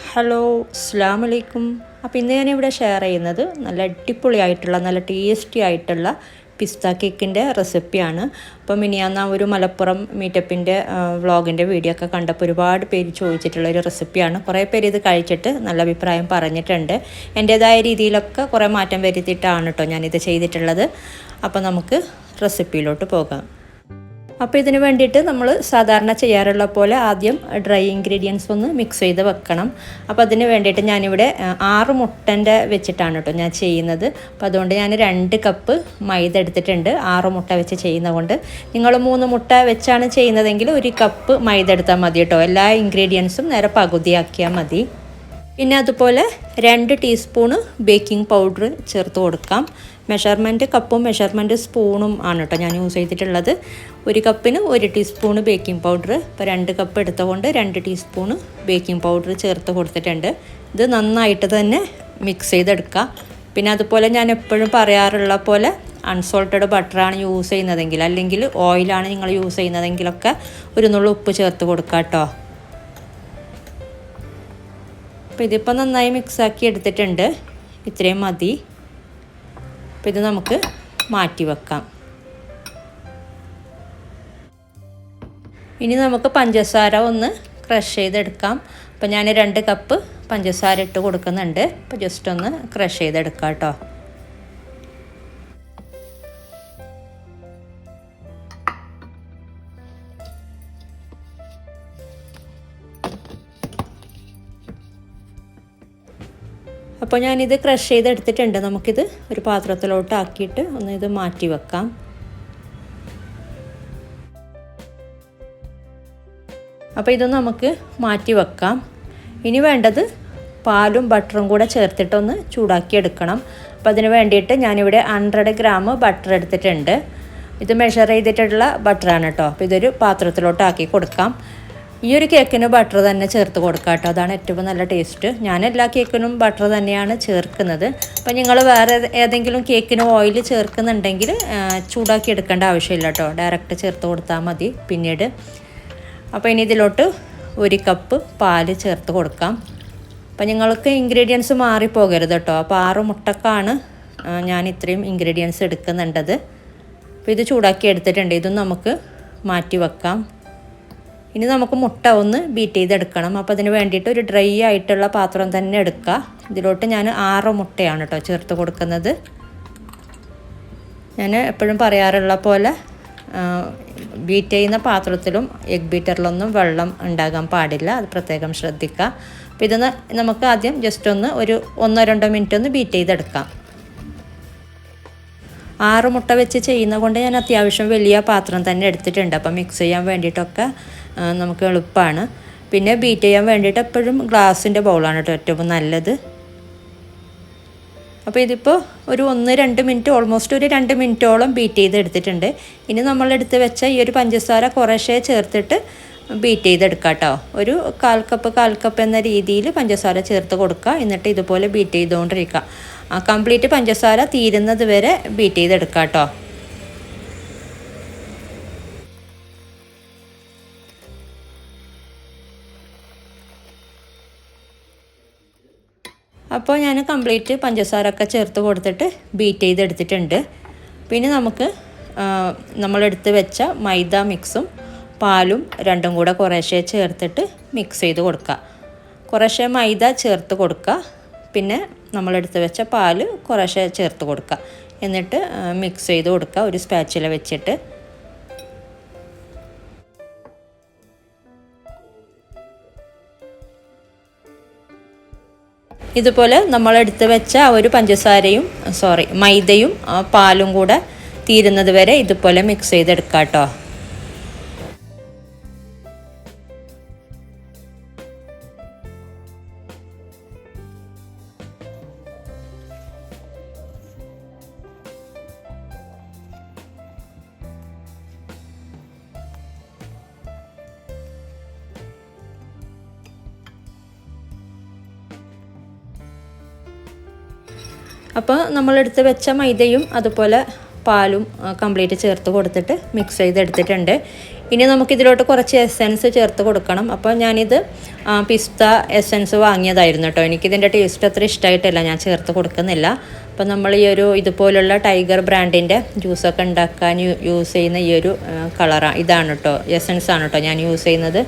Hello, അസ്സലാമു അലൈക്കും. അപ്പോൾ ഇന്ന് ഞാനിവിടെ ഷെയർ ചെയ്യുന്നത് നല്ല അടിപൊളിയായിട്ടുള്ള നല്ല ടേസ്റ്റി ആയിട്ടുള്ള പിസ്ത കേക്കിൻ്റെ റെസിപ്പിയാണ്. അപ്പോൾ മിനിയാന്ന് ഒരു മലപ്പുറം മീറ്റപ്പിൻ്റെ വ്ളോഗിൻ്റെ വീഡിയോ ഒക്കെ കണ്ടപ്പോൾ ഒരുപാട് പേര് ചോദിച്ചിട്ടുള്ള ഒരു റെസിപ്പിയാണ്. കുറേ പേര് ഇത് കഴിച്ചിട്ട് നല്ല അഭിപ്രായം പറഞ്ഞിട്ടുണ്ട്. എൻ്റേതായ രീതിയിലൊക്കെ കുറേ മാറ്റം വരുത്തിയിട്ടാണ് കേട്ടോ ഞാനിത് ചെയ്തിട്ടുള്ളത്. അപ്പോൾ നമുക്ക് റെസിപ്പിയിലോട്ട് പോകാം. അപ്പോൾ ഇതിന് വേണ്ടിയിട്ട് നമ്മൾ സാധാരണ ചെയ്യാറുള്ള പോലെ ആദ്യം ഡ്രൈ ഇൻഗ്രീഡിയൻസ് ഒന്ന് മിക്സ് ചെയ്ത് വെക്കണം. അപ്പോൾ അതിന് വേണ്ടിയിട്ട് ഞാനിവിടെ 6 മുട്ടൻ്റെ വെച്ചിട്ടാണ് കേട്ടോ ഞാൻ ചെയ്യുന്നത്. അപ്പോൾ അതുകൊണ്ട് ഞാൻ 2 കപ്പ് മൈദ എടുത്തിട്ടുണ്ട്. 6 മുട്ട വെച്ച് ചെയ്യുന്നത് കൊണ്ട് നിങ്ങൾ 3 മുട്ട വെച്ചാണ് ചെയ്യുന്നതെങ്കിൽ 1 കപ്പ് മൈദ എടുത്താൽ മതി കേട്ടോ. എല്ലാ ഇൻഗ്രീഡിയൻസും നേരെ പകുതിയാക്കിയാൽ മതി. പിന്നെ അതുപോലെ 2 ടീസ്പൂണ് ബേക്കിംഗ് പൗഡർ ചേർത്ത് കൊടുക്കാം. മെഷർമെൻറ്റ് കപ്പും മെഷർമെൻറ്റ് സ്പൂണും ആണ് കേട്ടോ ഞാൻ യൂസ് ചെയ്തിട്ടുള്ളത്. 1 കപ്പിന് 1 ടീസ്പൂണ് ബേക്കിംഗ് പൗഡർ. ഇപ്പോൾ 2 കപ്പ് എടുത്തുകൊണ്ട് 2 ടീസ്പൂണ് ബേക്കിംഗ് പൗഡർ ചേർത്ത് കൊടുത്തിട്ടുണ്ട്. ഇത് നന്നായിട്ട് തന്നെ മിക്സ് ചെയ്തെടുക്കുക. പിന്നെ അതുപോലെ ഞാൻ എപ്പോഴും പറയാറുള്ള പോലെ അൺസോൾട്ടഡ് ബട്ടറാണ് യൂസ് ചെയ്യുന്നതെങ്കിൽ, അല്ലെങ്കിൽ ഓയിലാണ് നിങ്ങൾ യൂസ് ചെയ്യുന്നതെങ്കിലൊക്കെ ഒരു നുള്ളു ഉപ്പ് ചേർത്ത് കൊടുക്കുക കേട്ടോ. അപ്പോൾ ഇതിപ്പോൾ നന്നായി മിക്സാക്കി എടുത്തിട്ടുണ്ട്. ഇത്രയും മതി. അപ്പോൾ ഇത് നമുക്ക് മാറ്റി വെക്കാം. ഇനി നമുക്ക് പഞ്ചസാര ഒന്ന് ക്രഷ് ചെയ്തെടുക്കാം. അപ്പോൾ ഞാൻ 2 കപ്പ് പഞ്ചസാര ഇട്ട് കൊടുക്കുന്നുണ്ട്. അപ്പോൾ ജസ്റ്റ് ഒന്ന് ക്രഷ് ചെയ്തെടുക്കാം കേട്ടോ. അപ്പോൾ ഞാനിത് ക്രഷ് ചെയ്തെടുത്തിട്ടുണ്ട്. നമുക്കിത് ഒരു പാത്രത്തിലോട്ട് ആക്കിയിട്ട് ഒന്ന് ഇത് മാറ്റി വെക്കാം. അപ്പോൾ ഇത് നമുക്ക് മാറ്റി വെക്കാം. ഇനി വേണ്ടത് പാലും ബട്ടറും കൂടെ ചേർത്തിട്ടൊന്ന് ചൂടാക്കി എടുക്കണം. അപ്പോൾ അതിന് വേണ്ടിയിട്ട് ഞാനിവിടെ 100 ഗ്രാം ബട്ടർ എടുത്തിട്ടുണ്ട്. ഇത് മെഷർ ചെയ്തിട്ടുള്ള ബട്ടറാണ് കേട്ടോ. അപ്പോൾ ഇതൊരു പാത്രത്തിലോട്ട് ആക്കി കൊടുക്കാം. ഈ ഒരു കേക്കിന് ബട്ടർ തന്നെ ചേർത്ത് കൊടുക്കാം കേട്ടോ. അതാണ് ഏറ്റവും നല്ല ടേസ്റ്റ്. ഞാൻ എല്ലാ കേക്കിനും ബട്ടർ തന്നെയാണ് ചേർക്കുന്നത്. അപ്പോൾ നിങ്ങൾ വേറെ ഏതെങ്കിലും കേക്കിന് ഓയിൽ ചേർക്കുന്നുണ്ടെങ്കിൽ ചൂടാക്കി എടുക്കേണ്ട ആവശ്യമില്ല കേട്ടോ. ഡയറക്റ്റ് ചേർത്ത് കൊടുത്താൽ മതി പിന്നീട്. അപ്പോൾ ഇനി ഇതിലോട്ട് 1 കപ്പ് പാല് ചേർത്ത് കൊടുക്കാം. അപ്പോൾ നിങ്ങൾക്ക് ഇൻഗ്രീഡിയൻസ് മാറിപ്പോകരുത് കേട്ടോ. അപ്പോൾ 6 മുട്ടക്കാണ് ഞാൻ ഇത്രയും ഇൻഗ്രീഡിയൻസ് എടുക്കുന്നുണ്ടത്. അപ്പോൾ ഇത് ചൂടാക്കി എടുത്തിട്ടുണ്ട്. ഇതും നമുക്ക് മാറ്റി വെക്കാം. ഇനി നമുക്ക് മുട്ട ഒന്ന് ബീറ്റ് ചെയ്തെടുക്കണം. അപ്പോൾ അതിന് വേണ്ടിയിട്ട് ഒരു ഡ്രൈ ആയിട്ടുള്ള പാത്രം തന്നെ എടുക്കുക. ഇതിലോട്ട് ഞാൻ 6 മുട്ടയാണ് കേട്ടോ ചേർത്ത് കൊടുക്കുന്നത്. ഞാൻ എപ്പോഴും പറയാറുള്ള പോലെ ബീറ്റ് ചെയ്യുന്ന പാത്രത്തിലും എഗ് ബീറ്ററിലൊന്നും വെള്ളം ഉണ്ടാകാൻ പാടില്ല. അത് പ്രത്യേകം ശ്രദ്ധിക്കുക. അപ്പോൾ ഇത് നമുക്ക് ആദ്യം ജസ്റ്റ് ഒന്ന് 1-2 മിനിറ്റ് ഒന്ന് ബീറ്റ് ചെയ്തെടുക്കാം. 6 മുട്ട വെച്ച് ചെയ്യുന്ന കൊണ്ട് ഞാൻ അത്യാവശ്യം വലിയ പാത്രം തന്നെ എടുത്തിട്ടുണ്ട്. അപ്പം മിക്സ് ചെയ്യാൻ വേണ്ടിയിട്ടൊക്കെ നമുക്ക് എളുപ്പമാണ്. പിന്നെ ബീറ്റ് ചെയ്യാൻ വേണ്ടിയിട്ട് എപ്പോഴും ഗ്ലാസിൻ്റെ ബൗളാണ് കേട്ടോ ഏറ്റവും നല്ലത്. അപ്പോൾ ഇതിപ്പോൾ ഒരു 1-2 മിനിറ്റ്, ഓൾമോസ്റ്റ് ഒരു 2 മിനിറ്റോളം ബീറ്റ് ചെയ്ത് എടുത്തിട്ടുണ്ട്. ഇനി നമ്മളെടുത്ത് വെച്ച ഈ ഒരു പഞ്ചസാര കുറേശ്ശേ ചേർത്തിട്ട് ബീറ്റ് ചെയ്തെടുക്കുക കേട്ടോ. ഒരു 1/4 കപ്പ് എന്ന രീതിയിൽ പഞ്ചസാര ചേർത്ത് കൊടുക്കുക. എന്നിട്ട് ഇതുപോലെ ബീറ്റ് ചെയ്തുകൊണ്ടിരിക്കുക. കംപ്ലീറ്റ് പഞ്ചസാര തീരുന്നത് വരെ ബീറ്റ് ചെയ്തെടുക്കുക കേട്ടോ. അപ്പോൾ ഞാൻ കംപ്ലീറ്റ് പഞ്ചസാരയൊക്കെ ചേർത്ത് കൊടുത്തിട്ട് ബീറ്റ് ചെയ്തെടുത്തിട്ടുണ്ട്. പിന്നെ നമുക്ക് നമ്മളെടുത്ത് വെച്ച മൈദ മിക്സും പാലും രണ്ടും കൂടെ കുറേശ്ശേ ചേർത്തിട്ട് മിക്സ് ചെയ്ത് കൊടുക്കുക. കുറേശ്ശേ മൈദ ചേർത്ത് കൊടുക്കുക. പിന്നെ നമ്മളെടുത്ത് വെച്ച പാല് കുറേശ്ശേ ചേർത്ത് കൊടുക്കുക. എന്നിട്ട് മിക്സ് ചെയ്ത് കൊടുക്കുക ഒരു സ്പാച്ചില വെച്ചിട്ട്. ഇതുപോലെ നമ്മളെടുത്ത് വെച്ച ഒരു മൈദയും പാലും കൂടെ തീരുന്നത് വരെ ഇതുപോലെ മിക്സ് ചെയ്തെടുക്കാം കേട്ടോ. അപ്പോൾ നമ്മളെടുത്ത് വെച്ച മൈദയും അതുപോലെ പാലും കംപ്ലീറ്റ് ചേർത്ത് കൊടുത്തിട്ട് മിക്സ് ചെയ്തെടുത്തിട്ടുണ്ട്. ഇനി നമുക്കിതിലോട്ട് കുറച്ച് എസെൻസ് ചേർത്ത് കൊടുക്കണം. അപ്പോൾ ഞാനിത് പിസ്ത എസെൻസ് വാങ്ങിയതായിരുന്നു കേട്ടോ. എനിക്കിതിൻ്റെ ടേസ്റ്റ് അത്ര ഇഷ്ടമായിട്ടില്ല, ഞാൻ ചേർത്ത് കൊടുക്കുന്നില്ല. അപ്പോൾ നമ്മൾ ഈ ഒരു ഇതുപോലുള്ള ടൈഗർ ബ്രാൻഡിൻ്റെ ജ്യൂസൊക്കെ ഉണ്ടാക്കാൻ യൂസ് ചെയ്യുന്ന ഈ ഒരു കളറാണ്, ഇതാണ് കേട്ടോ, എസെൻസ് ആണ് കേട്ടോ ഞാൻ യൂസ് ചെയ്യുന്നത്.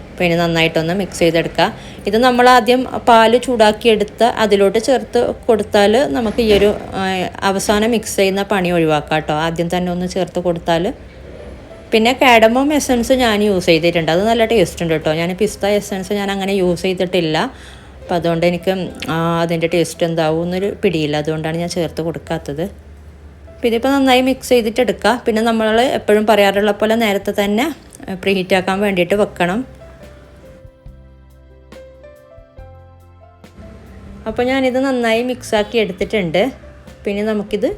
അപ്പോൾ ഇനി നന്നായിട്ടൊന്ന് മിക്സ് ചെയ്തെടുക്കുക. ഇത് നമ്മൾ ആദ്യം പാല് ചൂടാക്കിയെടുത്ത് അതിലോട്ട് ചേർത്ത് കൊടുത്താൽ നമുക്ക് ഈ ഒരു അവസാനം മിക്സ് ചെയ്യുന്ന പണി ഒഴിവാക്കാം കേട്ടോ. ആദ്യം തന്നെ ഒന്ന് ചേർത്ത് കൊടുത്താൽ. പിന്നെ കാഡമം എസൻസ് ഞാൻ യൂസ് ചെയ്തിട്ടുണ്ട്, അത് നല്ല ടേസ്റ്റ് ഉണ്ട് കേട്ടോ. ഞാൻ പിസ്ത എസൻസ് ഞാൻ അങ്ങനെ യൂസ് ചെയ്തിട്ടില്ല. അപ്പോൾ അതുകൊണ്ട് എനിക്ക് അതിൻ്റെ ടേസ്റ്റ് എന്താവും എന്നൊരു പിടിയില്ല, അതുകൊണ്ടാണ് ഞാൻ ചേർത്ത് കൊടുക്കാത്തത്. അപ്പോൾ ഇതിപ്പോൾ നന്നായി മിക്സ് ചെയ്തിട്ടെടുക്കുക. പിന്നെ നമ്മൾ എപ്പോഴും പറയാറുള്ള പോലെ നേരത്തെ തന്നെ പ്രീഹീറ്റാക്കാൻ വേണ്ടിയിട്ട് വെക്കണം. അപ്പോൾ ഞാനിത് നന്നായി മിക്സാക്കി എടുത്തിട്ടുണ്ട്. പിന്നെ നമുക്കിത്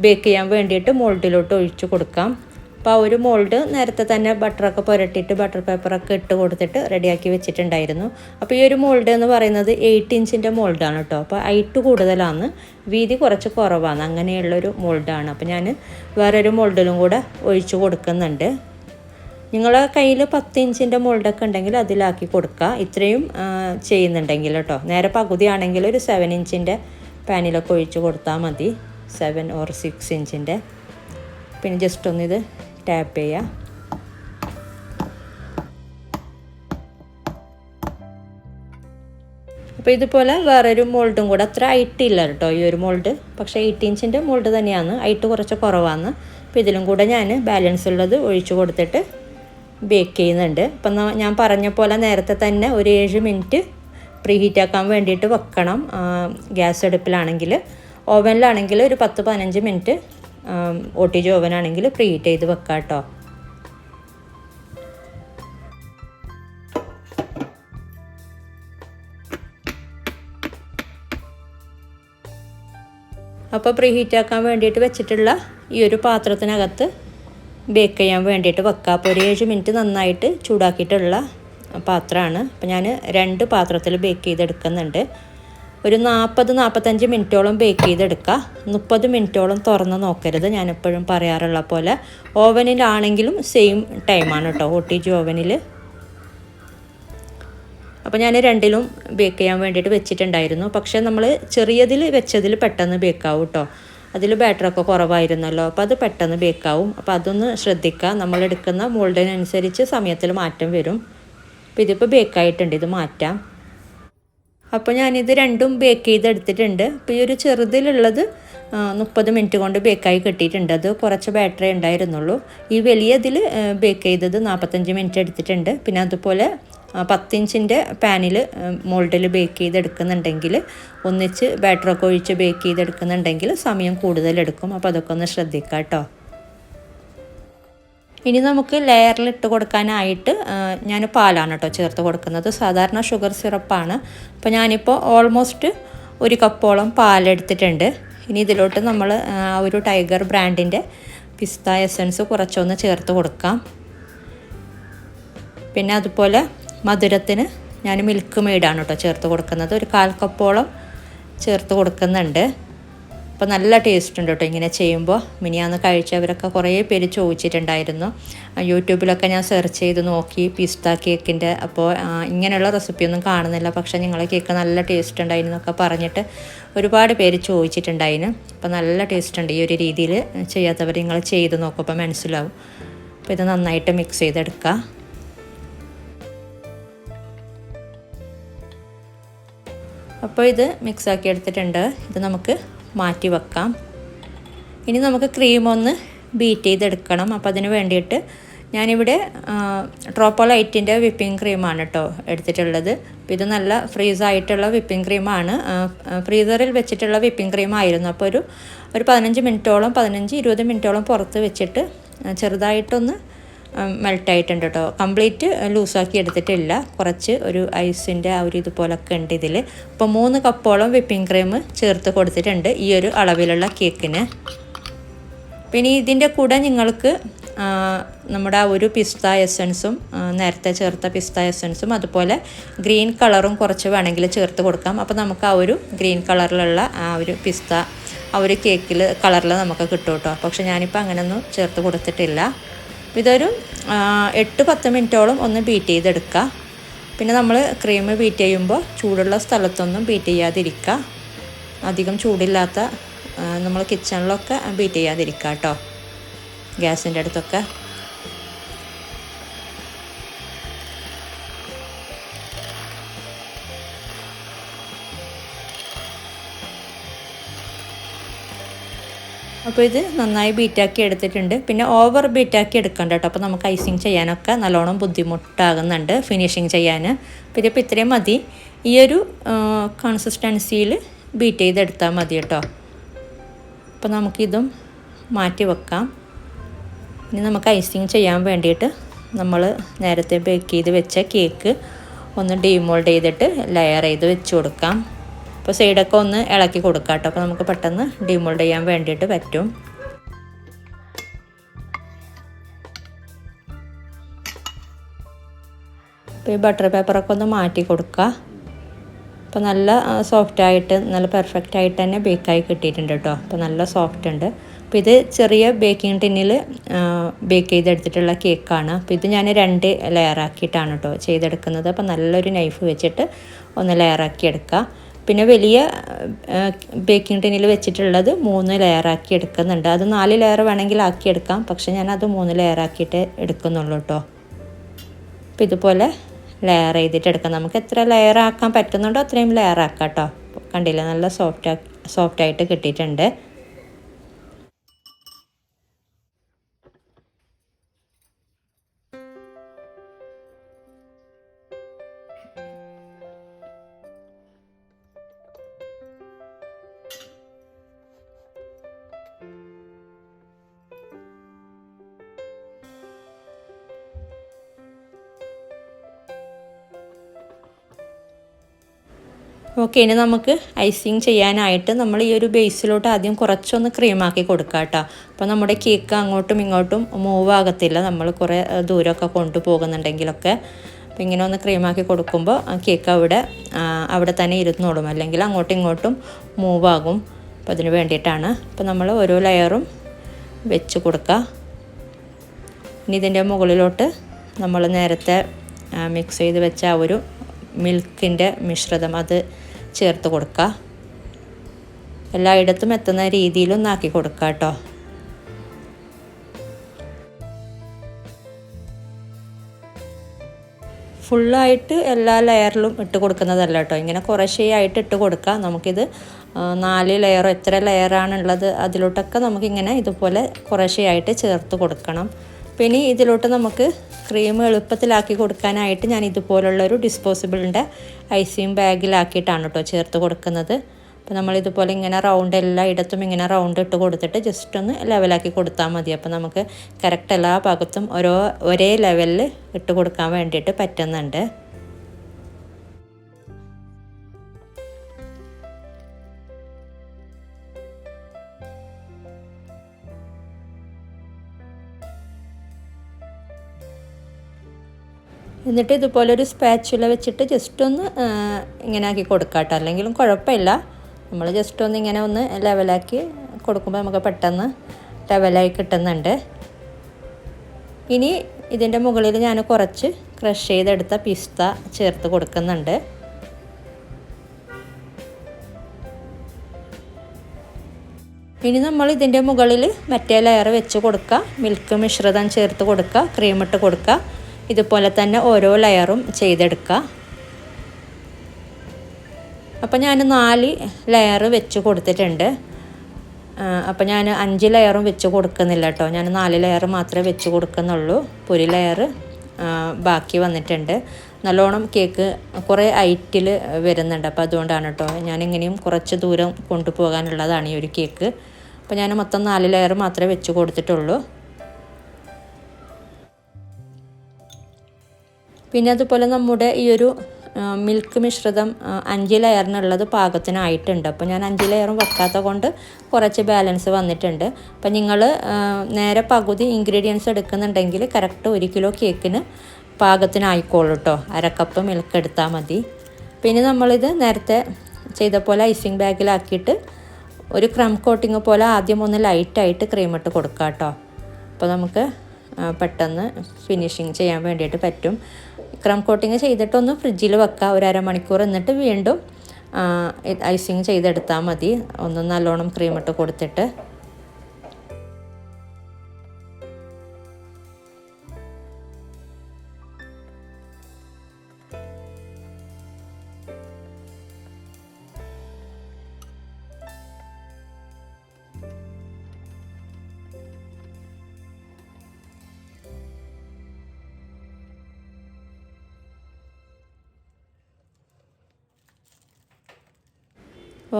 ബേക്ക് ചെയ്യാൻ വേണ്ടിയിട്ട് മോൾഡിലോട്ട് ഒഴിച്ച് കൊടുക്കാം. അപ്പോൾ ആ ഒരു മോൾഡ് നേരത്തെ തന്നെ ബട്ടറൊക്കെ പുരട്ടിയിട്ട് ബട്ടർ പേപ്പറൊക്കെ ഇട്ട് കൊടുത്തിട്ട് റെഡിയാക്കി വെച്ചിട്ടുണ്ടായിരുന്നു. അപ്പോൾ ഈ ഒരു മോൾഡ് എന്ന് പറയുന്നത് 8 ഇഞ്ചിൻ്റെ മോൾഡാണ് കേട്ടോ. അപ്പോൾ ഹൈറ്റ് കൂടുതലാണ്, വീതി കുറച്ച് കുറവാണ്, അങ്ങനെയുള്ളൊരു മോൾഡാണ്. അപ്പോൾ ഞാൻ വേറൊരു മോൾഡിലും കൂടെ ഒഴിച്ച് കൊടുക്കുന്നുണ്ട്. നിങ്ങളെ കയ്യിൽ 10 ഇഞ്ചിൻ്റെ മോൾഡൊക്കെ ഉണ്ടെങ്കിൽ അതിലാക്കി കൊടുക്കുക, ഇത്രയും ചെയ്യുന്നുണ്ടെങ്കിൽ കേട്ടോ. നേരെ പകുതിയാണെങ്കിൽ ഒരു 7 ഇഞ്ചിൻ്റെ പാനിലൊക്കെ ഒഴിച്ച് കൊടുത്താൽ മതി, 7 or 6 ഇഞ്ചിൻ്റെ. പിന്നെ ജസ്റ്റ് ഒന്നിത് ടാപ്പ് ചെയ്യുക. അപ്പോൾ ഇതുപോലെ വേറൊരു മോൾഡും കൂടെ, അത്ര ഹൈറ്റ് ഇല്ല കേട്ടോ ഈ ഒരു മോൾഡ്, പക്ഷേ 8 ഇഞ്ചിൻ്റെ മോൾഡ് തന്നെയാണ്, ഹൈറ്റ് കുറച്ച് കുറവാണ്. അപ്പോൾ ഇതിലും കൂടെ ഞാൻ ബാലൻസ് ഉള്ളത് ഒഴിച്ച് കൊടുത്തിട്ട് ബേക്ക് ചെയ്യുന്നുണ്ട്. അപ്പം ഞാൻ പറഞ്ഞ പോലെ നേരത്തെ തന്നെ ഒരു 7 മിനിറ്റ് പ്രീഹീറ്റാക്കാൻ വേണ്ടിയിട്ട് വെക്കണം. ഗ്യാസ് അടുപ്പിലാണെങ്കിൽ, ഓവനിലാണെങ്കിൽ ഒരു 10-15 മിനിറ്റ്, OTG ഓവനാണെങ്കിൽ പ്രീഹീറ്റ് ചെയ്ത് വെക്കാം കേട്ടോ. അപ്പോൾ പ്രീഹീറ്റാക്കാൻ വേണ്ടിയിട്ട് വെച്ചിട്ടുള്ള ഈ ഒരു പാത്രത്തിനകത്ത് ബേക്ക് ചെയ്യാൻ വേണ്ടിയിട്ട് വെക്കുക. അപ്പോൾ ഒരു 7 മിനിറ്റ് നന്നായിട്ട് ചൂടാക്കിയിട്ടുള്ള പാത്രമാണ്. അപ്പോൾ ഞാൻ 2 പാത്രത്തിൽ ബേക്ക് ചെയ്തെടുക്കുന്നുണ്ട്. ഒരു 40-45 മിനിറ്റോളം ബേക്ക് ചെയ്തെടുക്കുക. 30 മിനിറ്റോളം തുറന്ന് നോക്കരുത്, ഞാനെപ്പോഴും പറയാറുള്ള പോലെ. ഓവനിലാണെങ്കിലും സെയിം ടൈമാണ് കേട്ടോ, OTG ഓവനിൽ. അപ്പോൾ ഞാൻ 2ലും ബേക്ക് ചെയ്യാൻ വേണ്ടിയിട്ട് വെച്ചിട്ടുണ്ടായിരുന്നു. പക്ഷേ നമ്മൾ ചെറിയതിൽ വെച്ചതിൽ പെട്ടെന്ന് ബേക്കാവും കേട്ടോ. അതിൽ ബാറ്ററൊക്കെ കുറവായിരുന്നല്ലോ, അപ്പോൾ അത് പെട്ടെന്ന് ബേക്കാവും. അപ്പോൾ അതൊന്ന് ശ്രദ്ധിക്കുക, നമ്മളെടുക്കുന്ന മോൾഡിനനുസരിച്ച് സമയത്തിൽ മാറ്റം വരും. അപ്പോൾ ഇതിപ്പോൾ ബേക്കായിട്ടുണ്ട്, ഇത് മാറ്റാം. അപ്പോൾ ഞാനിത് 2ഉം ബേക്ക് ചെയ്തെടുത്തിട്ടുണ്ട്. അപ്പോൾ ഈ ഒരു ചെറുതിലുള്ളത് 30 മിനിറ്റ് കൊണ്ട് ബേക്കായി കിട്ടിയിട്ടുണ്ട്, അത് കുറച്ച് ബാറ്ററി ഉണ്ടായിരുന്നുള്ളൂ. ഈ വലിയതിൽ ബേക്ക് ചെയ്തത് 45 മിനിറ്റ് എടുത്തിട്ടുണ്ട്. പിന്നെ അതുപോലെ 10 ഇഞ്ചിൻ്റെ പാനിൽ മോൾഡിൽ ബേക്ക് ചെയ്തെടുക്കുന്നുണ്ടെങ്കിൽ, ഒന്നിച്ച് ബാറ്ററൊക്കെ ഒഴിച്ച് ബേക്ക് ചെയ്തെടുക്കുന്നുണ്ടെങ്കിൽ സമയം കൂടുതലെടുക്കും. അപ്പോൾ അതൊക്കെ ഒന്ന് ശ്രദ്ധിക്കാം കേട്ടോ. ഇനി നമുക്ക് ലെയറിലിട്ട് കൊടുക്കാനായിട്ട് ഞാൻ പാലാണ് കേട്ടോ ചേർത്ത് കൊടുക്കുന്നത്, സാധാരണ ഷുഗർ സിറപ്പാണ്. അപ്പോൾ ഞാനിപ്പോൾ ഓൾമോസ്റ്റ് 1 കപ്പോളം പാലെടുത്തിട്ടുണ്ട്. ഇനി ഇതിലോട്ട് നമ്മൾ ഒരു ടൈഗർ ബ്രാൻഡിൻ്റെ പിസ്ത എസൻസ് കുറച്ചൊന്ന് ചേർത്ത് കൊടുക്കാം. പിന്നെ അതുപോലെ മധുരത്തിന് ഞാൻ മിൽക്ക് മെയ്ഡാണ് കേട്ടോ ചേർത്ത് കൊടുക്കുന്നത്, ഒരു 1/4 കപ്പോളം ചേർത്ത് കൊടുക്കുന്നുണ്ട്. അപ്പോൾ നല്ല ടേസ്റ്റ് ഉണ്ട് കേട്ടോ ഇങ്ങനെ ചെയ്യുമ്പോൾ. മിനിയാന്ന് കഴിച്ചവരൊക്കെ കുറേ പേര് ചോദിച്ചിട്ടുണ്ടായിരുന്നു. യൂട്യൂബിലൊക്കെ ഞാൻ സെർച്ച് ചെയ്ത് നോക്കി പിസ്ത കേക്കിൻ്റെ. അപ്പോൾ ഇങ്ങനെയുള്ള റെസിപ്പിയൊന്നും കാണുന്നില്ല, പക്ഷേ നിങ്ങളെ കേക്ക് നല്ല ടേസ്റ്റ് ഉണ്ടായിരുന്നു എന്നൊക്കെ പറഞ്ഞിട്ട് ഒരുപാട് പേര് ചോദിച്ചിട്ടുണ്ടായിരുന്നു. അപ്പോൾ നല്ല ടേസ്റ്റ് ഉണ്ട്, ഈ ഒരു രീതിയിൽ ചെയ്യാത്തവർ നിങ്ങൾ ചെയ്ത് നോക്കും, അപ്പോൾ മനസ്സിലാവും. അപ്പോൾ ഇത് നന്നായിട്ട് മിക്സ് ചെയ്തെടുക്കുക. അപ്പോൾ ഇത് മിക്സാക്കി എടുത്തിട്ടുണ്ട്, ഇത് നമുക്ക് മാറ്റി വെക്കാം. ഇനി നമുക്ക് ക്രീം ഒന്ന് ബീറ്റ് ചെയ്തെടുക്കണം. അപ്പോൾ അതിന് വേണ്ടിയിട്ട് ഞാനിവിടെ ട്രോപ്പോലൈറ്റിൻ്റെ വിപ്പിംഗ് ക്രീമാണ് കേട്ടോ എടുത്തിട്ടുള്ളത്. അപ്പോൾ ഇത് നല്ല ഫ്രീസായിട്ടുള്ള വിപ്പിംഗ് ക്രീമാണ്, ഫ്രീസറിൽ വെച്ചിട്ടുള്ള വിപ്പിംഗ് ക്രീം ആയിരുന്നു. അപ്പോൾ ഒരു 15 മിനിറ്റോളം 15-20 മിനിറ്റോളം പുറത്ത് വെച്ചിട്ട് ചെറുതായിട്ടൊന്ന് മെൽട്ടായിട്ടുണ്ട് കേട്ടോ. കംപ്ലീറ്റ് ലൂസാക്കി എടുത്തിട്ടില്ല, കുറച്ച് ഒരു ഐസിൻ്റെ ആ ഒരു ഇതുപോലൊക്കെ ഉണ്ട് ഇതിൽ. അപ്പോൾ 3 കപ്പോളം വിപ്പിംഗ് ക്രീം ചേർത്ത് കൊടുത്തിട്ടുണ്ട് ഈ ഒരു അളവിലുള്ള കേക്കിന്. പിന്നെ ഇതിൻ്റെ കൂടെ നിങ്ങൾക്ക് നമ്മുടെ ആ ഒരു പിസ്ത എസൻസും നേരത്തെ ചേർത്ത പിസ്ത എസൻസും അതുപോലെ ഗ്രീൻ കളറും കുറച്ച് വേണമെങ്കിൽ ചേർത്ത് കൊടുക്കാം. അപ്പോൾ നമുക്ക് ആ ഒരു ഗ്രീൻ കളറിലുള്ള ആ ഒരു പിസ്ത ആ ഒരു കേക്കിൽ കളറിൽ നമുക്ക് കിട്ടും കേട്ടോ. പക്ഷെ ഞാനിപ്പോൾ അങ്ങനെയൊന്നും ചേർത്ത് കൊടുത്തിട്ടില്ല. ഇതൊരു 8-10 മിനിറ്റോളം ഒന്ന് ബീറ്റ് ചെയ്തെടുക്കുക. പിന്നെ നമ്മൾ ക്രീം ബീറ്റ് ചെയ്യുമ്പോൾ ചൂടുള്ള സ്ഥലത്തൊന്നും ബീറ്റ് ചെയ്യാതിരിക്കുക. അധികം ചൂടില്ലാത്ത നമ്മൾ കിച്ചണിലൊക്കെ ബീറ്റ് ചെയ്യാതിരിക്കുക കേട്ടോ, ഗ്യാസിൻ്റെ അടുത്തൊക്കെ. അപ്പോൾ ഇത് നന്നായി ബീറ്റാക്കി എടുത്തിട്ടുണ്ട്. പിന്നെ ഓവർ ബീറ്റാക്കി എടുക്കണ്ട കേട്ടോ, അപ്പോൾ നമുക്ക് ഐസിങ് ചെയ്യാനൊക്കെ നല്ലോണം ബുദ്ധിമുട്ടാകുന്നുണ്ട് ഫിനിഷിങ് ചെയ്യാൻ. പിന്നെ ഇപ്പോൾ ഇത്രയും മതി. ഈ ഒരു കൺസിസ്റ്റൻസിയിൽ ബീറ്റ് ചെയ്തെടുത്താൽ മതി കേട്ടോ. അപ്പോൾ നമുക്കിതും മാറ്റി വെക്കാം. ഇനി നമുക്ക് ഐസിങ് ചെയ്യാൻ വേണ്ടിയിട്ട് നമ്മൾ നേരത്തെ ബേക്ക് ചെയ്ത് വെച്ച കേക്ക് ഒന്ന് ഡീമോൾഡ് ചെയ്തിട്ട് ലെയർ ചെയ്ത് വെച്ച് കൊടുക്കാം. അപ്പോൾ സൈഡൊക്കെ ഒന്ന് ഇളക്കി കൊടുക്കാം കേട്ടോ, അപ്പോൾ നമുക്ക് പെട്ടെന്ന് ഡീമോൾഡ് ചെയ്യാൻ വേണ്ടിയിട്ട് പറ്റും. അപ്പോൾ ഈ ബട്ടർ പേപ്പറൊക്കെ ഒന്ന് മാറ്റി കൊടുക്കുക. അപ്പോൾ നല്ല സോഫ്റ്റായിട്ട് നല്ല പെർഫെക്റ്റ് ആയിട്ട് തന്നെ ബേക്കായി കിട്ടിയിട്ടുണ്ട് കേട്ടോ. അപ്പോൾ നല്ല സോഫ്റ്റ് ഉണ്ട്. അപ്പോൾ ഇത് ചെറിയ ബേക്കിംഗ് ടിന്നിൽ ബേക്ക് ചെയ്തെടുത്തിട്ടുള്ള കേക്കാണ്. അപ്പോൾ ഇത് ഞാൻ 2 ലെയറാക്കിയിട്ടാണ് കേട്ടോ ചെയ്തെടുക്കുന്നത്. അപ്പോൾ നല്ലൊരു നൈഫ് വെച്ചിട്ട് ഒന്ന് ലെയറാക്കി എടുക്കുക. പിന്നെ വലിയ ബേക്കിംഗ് ടിന്നിൽ വെച്ചിട്ടുള്ളത് 3 ലെയറാക്കി എടുക്കുന്നുണ്ട്. അത് 4 ലെയർ വേണമെങ്കിൽ ആക്കിയെടുക്കാം, പക്ഷേ ഞാനത് 3 ലെയറാക്കിയിട്ട് എടുക്കുന്നുള്ളൂ കേട്ടോ. അപ്പോൾ ഇതുപോലെ ലെയർ ചെയ്തിട്ട് എടുക്കാം. നമുക്ക് എത്ര ലെയർ ആക്കാൻ പറ്റുന്നുണ്ടോ അത്രയും ലെയർ ആക്കാം കേട്ടോ. കണ്ടില്ല, നല്ല സോഫ്റ്റായിട്ട് കിട്ടിയിട്ടുണ്ട്. ഓക്കെ, ഇനി നമുക്ക് ഐസിങ് ചെയ്യാനായിട്ട് നമ്മൾ ഈ ഒരു ബേസിലോട്ട് ആദ്യം കുറച്ചൊന്ന് ക്രീമാക്കി കൊടുക്കാം കേട്ടോ. അപ്പോൾ നമ്മുടെ കേക്ക് അങ്ങോട്ടും ഇങ്ങോട്ടും മൂവ് ആകത്തില്ല, നമ്മൾ കുറേ ദൂരമൊക്കെ കൊണ്ടുപോകുന്നുണ്ടെങ്കിലൊക്കെ. അപ്പോൾ ഇങ്ങനെ ഒന്ന് ക്രീമാക്കി കൊടുക്കുമ്പോൾ കേക്ക് അവിടെ തന്നെ ഇരുന്നോളും, അല്ലെങ്കിൽ അങ്ങോട്ടും ഇങ്ങോട്ടും മൂവ് ആകും. അപ്പോൾ അതിന് വേണ്ടിയിട്ടാണ്. അപ്പോൾ നമ്മൾ ഓരോ ലെയറും വെച്ച് കൊടുക്കുക. ഇനി ഇതിൻ്റെ മുകളിലോട്ട് നമ്മൾ നേരത്തെ മിക്സ് ചെയ്ത് വെച്ച ആ ഒരു മിൽക്കിൻ്റെ മിശ്രിതം അത് ചേർത്ത് കൊടുക്കുക. എല്ലായിടത്തും എത്തുന്ന രീതിയിലൊന്നാക്കി കൊടുക്കുക കേട്ടോ. ഫുള്ളായിട്ട് എല്ലാ ലെയറിലും ഇട്ട് കൊടുക്കുന്നതല്ല കേട്ടോ, ഇങ്ങനെ കുറേശ്ശെയായിട്ട് ഇട്ട് കൊടുക്കുക. നമുക്കിത് 4 ലെയറോ എത്ര ലെയറാണുള്ളത് അതിലോട്ടൊക്കെ നമുക്കിങ്ങനെ ഇതുപോലെ കുറേശ്ശെയായിട്ട് ചേർത്ത് കൊടുക്കണം. പിന്നെ ഇതിലോട്ട് നമുക്ക് ക്രീം എളുപ്പത്തിലാക്കി കൊടുക്കാനായിട്ട് ഞാൻ ഇതുപോലുള്ളൊരു ഡിസ്പോസിബിളിൻ്റെ ഐസിങ് ബാഗിലാക്കിയിട്ടാണ് കേട്ടോ ചേർത്ത് കൊടുക്കുന്നത്. അപ്പോൾ നമ്മളിതുപോലെ ഇങ്ങനെ റൗണ്ട് എല്ലായിടത്തും ഇങ്ങനെ റൗണ്ട് ഇട്ട് കൊടുത്തിട്ട് ജസ്റ്റ് ഒന്ന് ലെവലാക്കി കൊടുത്താൽ മതി. അപ്പോൾ നമുക്ക് കറക്റ്റ് എല്ലാ ഭാഗത്തും ഒരേ ലെവലിൽ ഇട്ട് കൊടുക്കാൻ വേണ്ടിയിട്ട് പറ്റുന്നുണ്ട്. എന്നിട്ട് ഇതുപോലെ ഒരു സ്പാച്ചുല വെച്ചിട്ട് ജസ്റ്റ് ഒന്ന് ഇങ്ങനെ ആക്കി കൊടുക്കാം കേട്ടോ, അല്ലെങ്കിലും കുഴപ്പമില്ല. നമ്മൾ ജസ്റ്റ് ഒന്ന് ഇങ്ങനെ ഒന്ന് ലെവലാക്കി കൊടുക്കുമ്പോൾ നമുക്ക് പെട്ടെന്ന് ലെവലായി കിട്ടുന്നുണ്ട്. ഇനി ഇതിൻ്റെ മുകളിൽ ഞാൻ കുറച്ച് ക്രഷ് ചെയ്തെടുത്ത പിസ്ത ചേർത്ത് കൊടുക്കുന്നുണ്ട്. ഇനി നമ്മൾ ഇതിൻ്റെ മുകളിൽ മറ്റേ ലെയർ വെച്ച് കൊടുക്കുക, മിൽക്ക് മിശ്രിതം ചേർത്ത് കൊടുക്കുക, ക്രീം ഇട്ട് കൊടുക്കുക. ഇതുപോലെ തന്നെ ഓരോ ലെയറും ചെയ്തെടുക്കുക. അപ്പോൾ ഞാൻ 4 ലെയർ വെച്ച് കൊടുത്തിട്ടുണ്ട്. അപ്പോൾ ഞാൻ 5 ലെയറും വെച്ച് കൊടുക്കുന്നില്ല കേട്ടോ, ഞാൻ 4 ലെയർ മാത്രമേ വെച്ച് കൊടുക്കുന്നുള്ളൂ. ഒരു ലെയർ ബാക്കി വന്നിട്ടുണ്ട്. നല്ലോണം കേക്ക് കുറേ ഹൈറ്റിൽ വരുന്നുണ്ട്, അപ്പോൾ അതുകൊണ്ടാണ് കേട്ടോ. ഞാനിങ്ങനെയും കുറച്ച് ദൂരം കൊണ്ടുപോകാനുള്ളതാണ് ഈ ഒരു കേക്ക്. അപ്പോൾ ഞാൻ മൊത്തം 4 ലെയർ മാത്രമേ വെച്ച് കൊടുത്തിട്ടുള്ളൂ. പിന്നെ അതുപോലെ നമ്മുടെ ഈ ഒരു മിൽക്ക് മിശ്രിതം 5 ലെയറിനുള്ളത് പാകത്തിനായിട്ടുണ്ട്. അപ്പോൾ ഞാൻ 5 ലെയറും വെക്കാത്ത കൊണ്ട് കുറച്ച് ബാലൻസ് വന്നിട്ടുണ്ട്. അപ്പോൾ നിങ്ങൾ നേരെ പകുതി ഇൻഗ്രീഡിയൻസ് എടുക്കുന്നുണ്ടെങ്കിൽ കറക്റ്റ് 1 കിലോ കേക്കിന് പാകത്തിനായിക്കോളൂ കേട്ടോ. 1/2 കപ്പ് മിൽക്ക് എടുത്താൽ മതി. പിന്നെ നമ്മളിത് നേരത്തെ ചെയ്ത പോലെ ഐസിങ് ബാഗിലാക്കിയിട്ട് ഒരു ക്രം കോട്ടിങ് പോലെ ആദ്യം ഒന്ന് ലൈറ്റായിട്ട് ക്രീം ഇട്ട് കൊടുക്കുക കേട്ടോ. അപ്പോൾ നമുക്ക് പെട്ടെന്ന് ഫിനിഷിങ് ചെയ്യാൻ വേണ്ടിയിട്ട് പറ്റും. ക്രം കോട്ടിങ് ചെയ്തിട്ടൊന്ന് ഫ്രിഡ്ജിൽ വെക്കുക ഒരു അരമണിക്കൂർ, എന്നിട്ട് വീണ്ടും ഐസിങ് ചെയ്തെടുത്താൽ മതി. ഒന്ന് നല്ലോണം ക്രീമിട്ട് കൊടുത്തിട്ട്.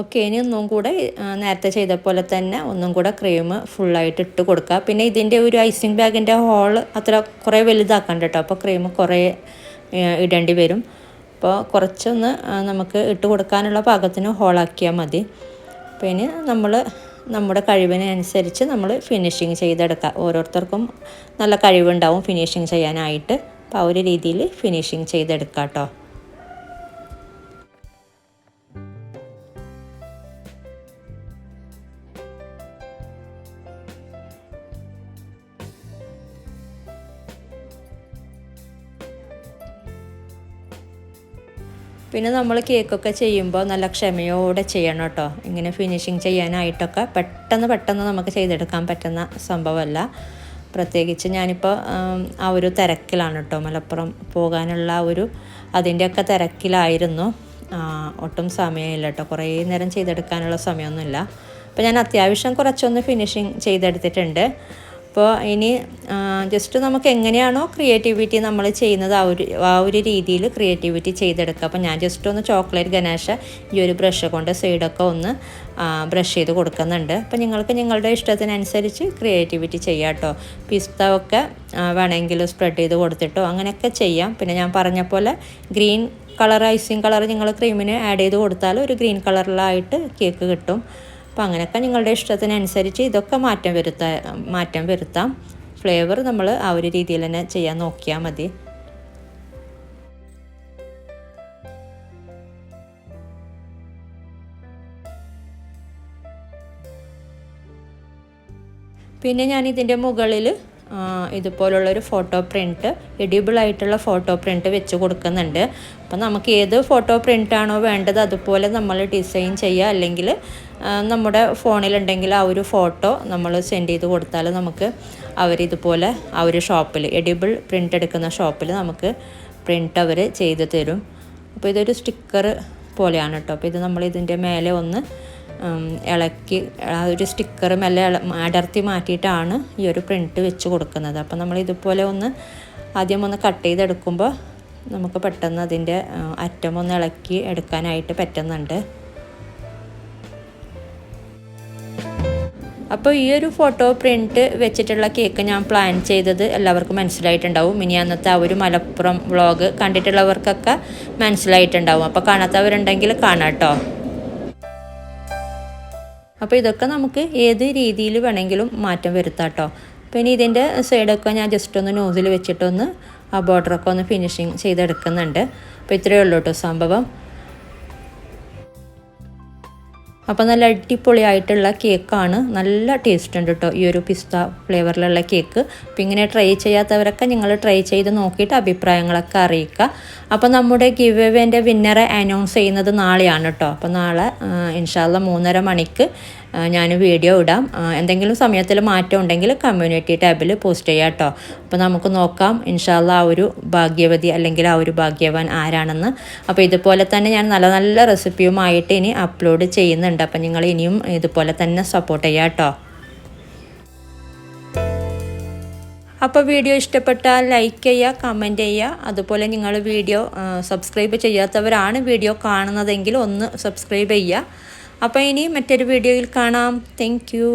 ഓക്കെ, ഇനി ഒന്നും കൂടെ നേരത്തെ ചെയ്ത പോലെ തന്നെ ഒന്നും കൂടെ ക്രീം ഫുള്ളായിട്ട് ഇട്ട് കൊടുക്കുക. പിന്നെ ഇതിൻ്റെ ഒരു ഐസിങ് ബാഗിൻ്റെ ഹോൾ അത്ര കുറേ വലുതാക്കണ്ട കേട്ടോ, അപ്പോൾ ക്രീം കുറേ ഇടേണ്ടി വരും. അപ്പോൾ കുറച്ചൊന്ന് നമുക്ക് ഇട്ട് കൊടുക്കാനുള്ള പാകത്തിന് ഹോളാക്കിയാൽ മതി. പിന്നെ നമ്മുടെ കഴിവിനനുസരിച്ച് നമ്മൾ ഫിനിഷിങ് ചെയ്തെടുക്കുക. ഓരോരുത്തർക്കും നല്ല കഴിവുണ്ടാവും ഫിനിഷിങ് ചെയ്യാനായിട്ട്. അപ്പോൾ ആ ഒരു രീതിയിൽ ഫിനിഷിങ് ചെയ്തെടുക്കുക കേട്ടോ. പിന്നെ നമ്മൾ കേക്കൊക്കെ ചെയ്യുമ്പോൾ നല്ല ക്ഷമയോടെ ചെയ്യണം കേട്ടോ. ഇങ്ങനെ ഫിനിഷിങ് ചെയ്യാനായിട്ടൊക്കെ പെട്ടെന്ന് നമുക്ക് ചെയ്തെടുക്കാൻ പറ്റുന്ന സംഭവമല്ല. പ്രത്യേകിച്ച് ഞാനിപ്പോൾ ആ ഒരു തിരക്കിലാണ് കേട്ടോ, മലപ്പുറം പോകാനുള്ള അതിൻ്റെയൊക്കെ തിരക്കിലായിരുന്നു. ഒട്ടും സമയമില്ല കേട്ടോ, കുറേ നേരം ചെയ്തെടുക്കാനുള്ള സമയമൊന്നുമില്ല. അപ്പോൾ ഞാൻ അത്യാവശ്യം കുറച്ചൊന്ന് ഫിനിഷിങ് ചെയ്തെടുത്തിട്ടുണ്ട്. അപ്പോൾ ഇനി ജസ്റ്റ് നമുക്ക് എങ്ങനെയാണോ ക്രിയേറ്റിവിറ്റി നമ്മൾ ചെയ്യുന്നത് ആ ഒരു രീതിയിൽ ക്രിയേറ്റിവിറ്റി ചെയ്തെടുക്കുക. അപ്പോൾ ഞാൻ ജസ്റ്റ് ഒന്ന് ചോക്ലേറ്റ് ഗനാശ ഈ ഒരു ബ്രഷ് കൊണ്ട് സൈഡൊക്കെ ഒന്ന് ബ്രഷ് ചെയ്ത് കൊടുക്കുന്നുണ്ട്. അപ്പോൾ നിങ്ങൾക്ക് നിങ്ങളുടെ ഇഷ്ടത്തിനനുസരിച്ച് ക്രിയേറ്റിവിറ്റി ചെയ്യാം കേട്ടോ. പിസ്ത ഒക്കെ വേണമെങ്കിൽ സ്പ്രെഡ് ചെയ്ത് കൊടുത്തിട്ടോ അങ്ങനെയൊക്കെ ചെയ്യാം. പിന്നെ ഞാൻ പറഞ്ഞ പോലെ ഗ്രീൻ കളർ ഐസിങ് കളർ നിങ്ങൾ ക്രീമിന് ആഡ് ചെയ്ത് കൊടുത്താൽ ഒരു ഗ്രീൻ കളറിലായിട്ട് കേക്ക് കിട്ടും. അപ്പോൾ അങ്ങനെയൊക്കെ നിങ്ങളുടെ ഇഷ്ടത്തിനനുസരിച്ച് ഇതൊക്കെ മാറ്റം വരുത്താം. ഫ്ലേവർ നമ്മൾ ആ ഒരു രീതിയിൽ തന്നെ ചെയ്യാൻ നോക്കിയാൽ മതി. പിന്നെ ഞാൻ ഇതിൻ്റെ മുകളിൽ ഇതുപോലുള്ളൊരു ഫോട്ടോ പ്രിൻറ്റ്, എഡിബിളായിട്ടുള്ള ഫോട്ടോ പ്രിൻറ്റ് വെച്ച് കൊടുക്കുന്നുണ്ട്. അപ്പം നമുക്ക് ഏത് ഫോട്ടോ പ്രിൻ്റാണോ വേണ്ടത് അതുപോലെ നമ്മൾ ഡിസൈൻ ചെയ്യുക. അല്ലെങ്കിൽ നമ്മുടെ ഫോണിലുണ്ടെങ്കിൽ ആ ഒരു ഫോട്ടോ നമ്മൾ സെൻഡ് ചെയ്ത് കൊടുത്താൽ നമുക്ക് അവരിതുപോലെ ആ ഒരു ഷോപ്പിൽ എഡിബിൾ പ്രിൻ്റ് എടുക്കുന്ന ഷോപ്പിൽ നമുക്ക് പ്രിൻ്റ് അവർ ചെയ്ത് തരും. അപ്പോൾ ഇതൊരു സ്റ്റിക്കർ പോലെയാണ് കേട്ടോ. അപ്പോൾ ഇത് നമ്മൾ ഇതിൻ്റെ മേലെ ഒന്ന് ഇളക്കി ആ ഒരു സ്റ്റിക്കർ മെല്ലെ അടർത്തി മാറ്റിയിട്ടാണ് ഈ ഒരു പ്രിൻറ്റ് വെച്ച് കൊടുക്കുന്നത്. അപ്പോൾ നമ്മൾ ഇതുപോലെ ആദ്യം ഒന്ന് കട്ട് ചെയ്തെടുക്കുമ്പോൾ നമുക്ക് പെട്ടെന്ന് അതിൻ്റെ അറ്റം ഒന്ന് ഇളക്കി എടുക്കാനായിട്ട് പറ്റുന്നുണ്ട്. അപ്പോൾ ഈ ഒരു ഫോട്ടോ പ്രിൻറ്റ് വെച്ചിട്ടുള്ള കേക്ക് ഞാൻ പ്ലാൻ ചെയ്തത് എല്ലാവർക്കും മനസ്സിലായിട്ടുണ്ടാവും. ഇനി അന്നത്തെ ആ ഒരു മലപ്പുറം വ്ളോഗ് കണ്ടിട്ടുള്ളവർക്കൊക്കെ മനസ്സിലായിട്ടുണ്ടാവും. അപ്പോൾ കാണാത്തവരുണ്ടെങ്കിൽ കാണാം കേട്ടോ. അപ്പോൾ ഇതൊക്കെ നമുക്ക് ഏത് രീതിയിൽ വേണമെങ്കിലും മാറ്റം വരുത്താം കേട്ടോ. പിന്നെ ഇതിൻ്റെ സൈഡൊക്കെ ഞാൻ ജസ്റ്റ് ഒന്ന് നോസിൽ വെച്ചിട്ടൊന്ന് ആ ബോർഡറൊക്കെ ഒന്ന് ഫിനിഷിങ് ചെയ്തെടുക്കുന്നുണ്ട്. അപ്പോൾ ഇത്രയേ ഉള്ളൂ കേട്ടോ സംഭവം. അപ്പോൾ നല്ല അടിപൊളിയായിട്ടുള്ള കേക്കാണ്, നല്ല ടേസ്റ്റ് ഉണ്ട് കേട്ടോ ഈ ഒരു പിസ്ത ഫ്ലേവറിലുള്ള കേക്ക്. അപ്പോൾ ഇങ്ങനെ ട്രൈ ചെയ്യാത്തവരൊക്കെ നിങ്ങൾ ട്രൈ ചെയ്ത് നോക്കിയിട്ട് അഭിപ്രായങ്ങളൊക്കെ അറിയിക്കുക. അപ്പോൾ നമ്മുടെ ഗിവ് എവേൻ്റെ വിന്നറെ അനൗൺസ് ചെയ്യുന്നത് നാളെയാണ് കേട്ടോ. അപ്പോൾ നാളെ ഇൻഷാല്ലാ 3:30 മണിക്ക് ഞാൻ വീഡിയോ ഇടാം. എന്തെങ്കിലും സമയത്തിൽ മാറ്റം ഉണ്ടെങ്കിൽ കമ്മ്യൂണിറ്റി ടാബിൽ പോസ്റ്റ് ചെയ്യാം കേട്ടോ. അപ്പോൾ നമുക്ക് നോക്കാം ഇൻഷാല്ലാ ആ ഒരു ഭാഗ്യവതി അല്ലെങ്കിൽ ആ ഒരു ഭാഗ്യവാൻ ആരാണെന്ന്. അപ്പോൾ ഇതുപോലെ തന്നെ ഞാൻ നല്ല നല്ല റെസിപ്പിയുമായിട്ട് ഇനി അപ്ലോഡ് ചെയ്യുന്നുണ്ട്. അപ്പോൾ നിങ്ങൾ ഇനിയും ഇതുപോലെ തന്നെ സപ്പോർട്ട് ചെയ്യാം കേട്ടോ. അപ്പോൾ വീഡിയോ ഇഷ്ടപ്പെട്ടാൽ ലൈക്ക് ചെയ്യുക, കമൻറ്റ് ചെയ്യുക. അതുപോലെ നിങ്ങൾ വീഡിയോ സബ്സ്ക്രൈബ് ചെയ്യാത്തവരാണ് വീഡിയോ കാണുന്നതെങ്കിൽ ഒന്ന് സബ്സ്ക്രൈബ് ചെയ്യുക. അപ്പോൾ ഇനി മറ്റൊരു വീഡിയോയിൽ കാണാം. Thank you.